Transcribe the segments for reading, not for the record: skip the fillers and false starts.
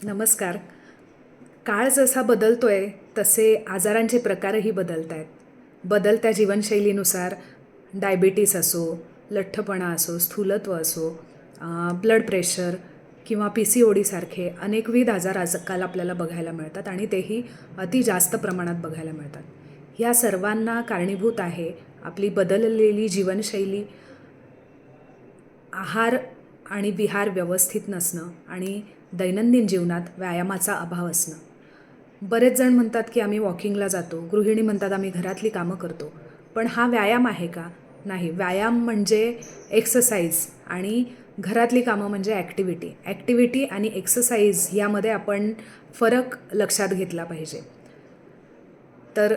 नमस्कार. काळ जसा बदलतोय तसे आजारांचे प्रकारही बदलत आहेत. बदलत्या जीवनशैलीनुसार डायबिटीस असो, लठ्ठपणा असो, स्थूलत्व असो, ब्लड प्रेशर किंवा PCOD सारखे अनेकविध आजार आजकाल आपल्याला बघायला मिळतात आणि तेही अति जास्त प्रमाणात बघायला मिळतात. ह्या सर्वांना कारणीभूत आहे आपली बदललेली जीवनशैली, आहार आणि विहार व्यवस्थित नसणं आणि दैनंदिन जीवनात व्यायामाचा अभाव असणं. बरेच जण म्हणतात की आम्ही वॉकिंगला जातो, गृहिणी म्हणतात आम्ही घरातली कामं करतो. पण हा व्यायाम आहे का? नाही. व्यायाम म्हणजे एक्सरसाइज आणि घरातली कामं म्हणजे ॲक्टिव्हिटी आणि एक्सरसाइज यामध्ये आपण फरक लक्षात घेतला पाहिजे. तर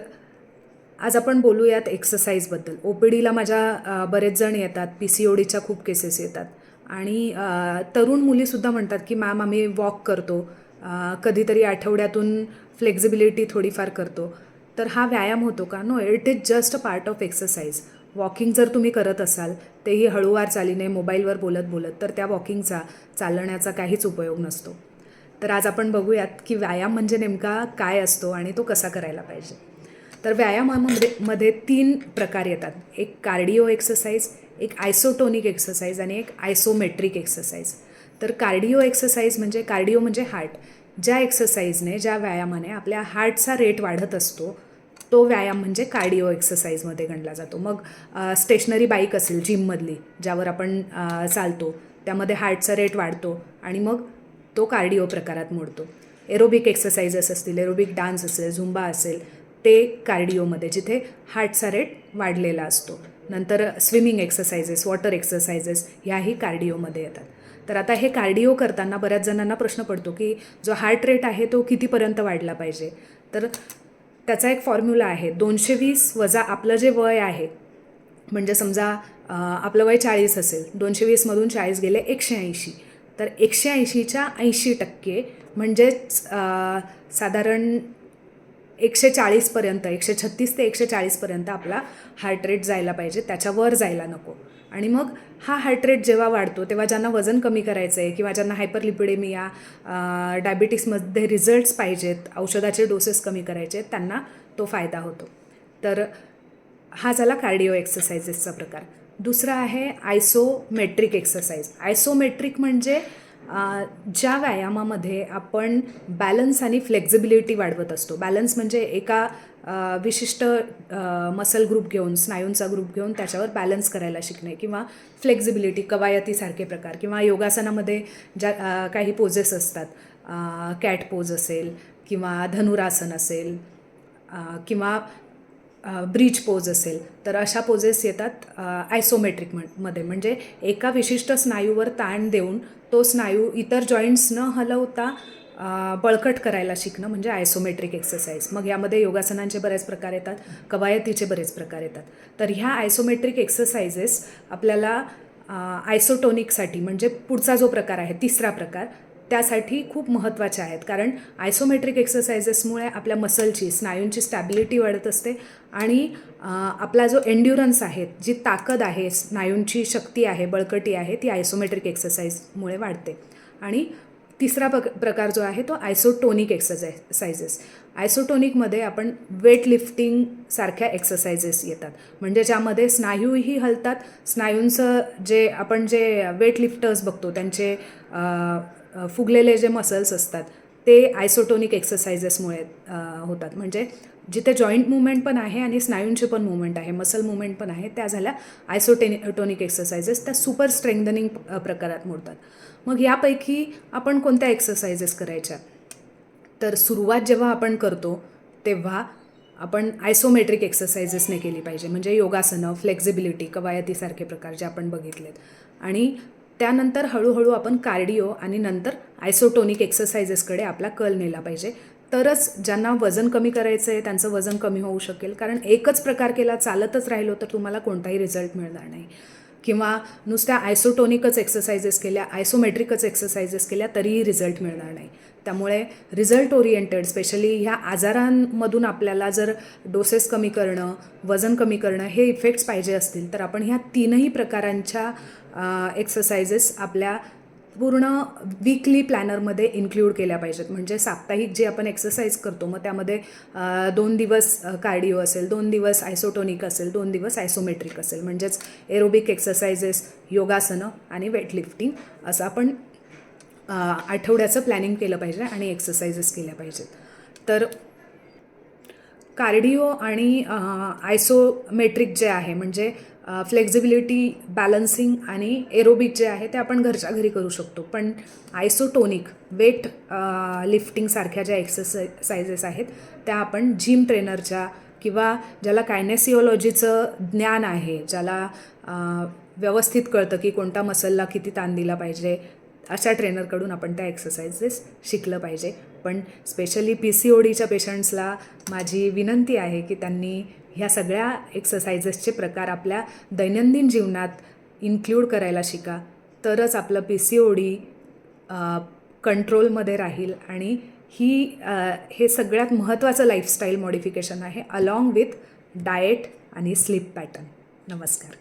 आज आपण बोलूयात एक्सरसाइजबद्दल. OPDला माझ्या बरेच जण येतात, PCODच्या खूप केसेस येतात आणि तरुण मुलीसुद्धा म्हणतात की मॅम आम्ही वॉक करतो, कधीतरी आठवड्यातून फ्लेक्झिबिलिटी थोडीफार करतो. तर हा व्यायाम होतो का? No, it is just a part of exercise. Walking जर तुम्ही करत असाल, तेही हळूवार चालीने मोबाईलवर बोलत बोलत, तर त्या वॉकिंगचा, चालण्याचा काहीच उपयोग नसतो. तर आज आपण बघूयात की व्यायाम म्हणजे नेमका काय असतो आणि तो कसा करायला पाहिजे. तर व्यायामामध्ये 3 प्रकार येतात. एक कार्डिओ एक्सरसाइज, एक आयसोटोनिक एक्सरसाइज आणि एक आयसोमेट्रिक एक्सरसाइज. तर कार्डिओ म्हणजे हार्ट. ज्या एक्सरसाइजने, ज्या व्यायामाने आपल्या हार्टचा रेट वाढत असतो, तो व्यायाम म्हणजे कार्डिओ एक्सरसाइजमध्ये गणला जातो. मग स्टेशनरी बाईक असेल जिममधली, ज्यावर आपण चालतो, त्यामध्ये हार्टचा रेट वाढतो आणि मग तो कार्डिओ प्रकारात मोडतो. एरोबिक एक्सरसाइजेस असतील, एरोबिक डान्स असेल, झुंबा असेल, ते कार्डिओमध्ये, जिथे हार्टचा रेट वाढलेला असतो. नंतर स्विमिंग एक्सरसाइजेस, वॉटर एक्सरसाइजेस ह्याही कार्डिओमध्ये येतात. तर आता हे कार्डिओ करताना बऱ्याच जणांना प्रश्न पडतो की जो हार्ट रेट आहे तो कितीपर्यंत वाढला पाहिजे. तर त्याचा एक फॉर्म्युला आहे. 220 वजा आपलं जे वय आहे, म्हणजे समजा आपलं वय 40 असेल, 220मधून 40 गेले 180. तर 180च्या 80% म्हणजेच साधारण 140पर्यंत, 136 ते 140पर्यंत आपला हार्ट रेट जायला पाहिजे, त्याच्यावर जायला नको. आणि मग हा हार्ट रेट जेव्हा वाढतो तेव्हा ज्यांना वजन कमी करायचं आहे किंवा ज्यांना हायपरलिपिडेमिया, डायबिटीसमध्ये रिझल्ट्स पाहिजेत, औषधाचे डोसेस कमी करायचे आहेत, त्यांना तो फायदा होतो. तर हा झाला कार्डिओ एक्सरसाइजेसचा प्रकार. दुसरा आहे आयसोमेट्रिक एक्सरसाइज. आयसोमेट्रिक म्हणजे ज्या व्यायामामध्ये आपण बॅलन्स आणि फ्लेक्झिबिलिटी वाढवत असतो. बॅलन्स म्हणजे एका विशिष्ट मसल ग्रुप घेऊन, स्नायूंचा ग्रुप घेऊन त्याच्यावर बॅलन्स करायला शिकणे, किंवा फ्लेक्झिबिलिटी, कवायतीसारखे प्रकार, किंवा योगासनामध्ये ज्या काही पोजेस असतात, कॅट पोज असेल किंवा धनुरासन असेल किंवा ब्रिज पोज असेल, तर अशा पोजेस येतात आयसोमेट्रिकमध्ये. म्हणजे एका विशिष्ट स्नायूवर ताण देऊन तो स्नायू इतर जॉईंट्स न हलवता बळकट करायला शिकणं म्हणजे आयसोमेट्रिक एक्सरसाइज. मग यामध्ये योगासनांचे बरेच प्रकार येतात, कवायतीचे बरेच प्रकार येतात. तर ह्या आयसोमेट्रिक एक्सरसाइजेस आपल्याला आयसोटोनिकसाठी, म्हणजे पुढचा जो प्रकार आहे, तिसरा प्रकार, त्यासाठी खूप महत्त्वाचे आहेत. कारण आयसोमेट्रिक एक्सरसाइजेसमुळे आपल्या मसलची, स्नायूंची स्टॅबिलिटी वाढत असते आणि आपला जो एन्ड्युरन्स आहे, जी ताकद आहे, स्नायूंची शक्ती आहे, बळकटी आहे, ती आयसोमेट्रिक एक्सरसाइजमुळे वाढते. आणि तिसरा प्रकार जो आहे तो आयसोटोनिक एक्सरसाइजेस. आयसोटोनिकमध्ये आपण वेट लिफ्टिंगसारख्या एक्सरसाइजेस येतात, म्हणजे ज्यामध्ये स्नायूही हलतात. स्नायूंचं जे वेट लिफ्टर्स बघतो त्यांचे फुगलेले जे मसल्स असतात ते आयसोटोनिक एक्सरसाइजेसमुळे होतात. म्हणजे जिथे जॉईंट मुवमेंट पण आहे आणि स्नायूंची पण मुवमेंट आहे, मसल मुवमेंट पण आहे, त्या झाल्या आयसोटोनिक एक्सरसाइजेस. त्या सुपर स्ट्रेंथनिंग प्रकारात मोडतात. मग यापैकी आपण कोणत्या एक्सरसाइजेस करायच्या? तर सुरुवात जेव्हा आपण करतो तेव्हा आपण आयसोमेट्रिक एक्सरसाइजेसने केली पाहिजे, म्हणजे योगासनं, फ्लेक्झिबिलिटी, कवायतीसारखे प्रकार जे आपण बघितलेत. आणि त्यानंतर हळूहळू आपण कार्डिओ आणि नंतर आयसोटोनिक एक्सरसाइजेसकडे आपला कल नेला पाहिजे. तरच ज्यांना वजन कमी करायचं आहे त्यांचं वजन कमी होऊ शकेल. कारण एकच प्रकार केला, चालतच राहिलो, तर तुम्हाला कोणताही रिझल्ट मिळणार नाही. किंवा नुसत्या आयसोटोनिकच एक्सरसाइजेस केल्या, आयसोमेट्रिकच एक्सरसाइजेस केल्या, तरीही रिझल्ट मिळणार नाही. त्यामुळे रिझल्ट ओरिएंटेड, स्पेशली ह्या आजारांमधून आपल्याला जर डोसेस कमी करणं, वजन कमी करणं हे इफेक्ट्स पाहिजे असतील, तर आपण ह्या तीनही प्रकारांच्या एक्सरसाइजेस आपल्या पूर्ण वीकली प्लॅनरमध्ये इन्क्ल्यूड केल्या पाहिजेत. म्हणजे साप्ताहिक जे आपण एक्सरसाइज करतो मग त्यामध्ये 2 दिवस कार्डिओ असेल, 2 दिवस आयसोटोनिक असेल, 2 दिवस आयसोमेट्रिक असेल. म्हणजेच एरोबिक एक्सरसाइजेस, योगासनं आणि वेटलिफ्टिंग असं आपण आठवड्याचं प्लॅनिंग केलं पाहिजे आणि एक्सरसाइजेस केल्या पाहिजेत. तर कार्डिओ आणि आयसोमेट्रिक जे आहे म्हणजे फ्लेक्झिबिलिटी, बॅलन्सिंग आणि एरोबिक जे आहे ते आपण घरच्या घरी करू शकतो. पण आयसोटोनिक वेट लिफ्टिंगसारख्या ज्या एक्सरसाइजेस आहेत त्या आपण जिम ट्रेनरच्या किंवा ज्याला कायनेसिओलॉजीचं ज्ञान आहे, ज्याला व्यवस्थित कळतं की कोणत्या मसलला किती ताण दिला पाहिजे, अशा ट्रेनरकडून आपण त्या एक्सरसाइजेस शिकलं पाहिजे. पण स्पेशली PCODच्या पेशंट्सला माझी विनंती आहे की त्यांनी ह्या सगळ्या एक्सरसाइजेसचे प्रकार आपल्या दैनंदिन जीवनात इन्क्ल्यूड करायला शिका. तरच आपलं PCOD कंट्रोलमध्ये राहील आणि हे सगळ्यात महत्त्वाचं लाईफस्टाईल मॉडिफिकेशन आहे अलॉंग विथ डाएट आणि स्लीप पॅटर्न. नमस्कार.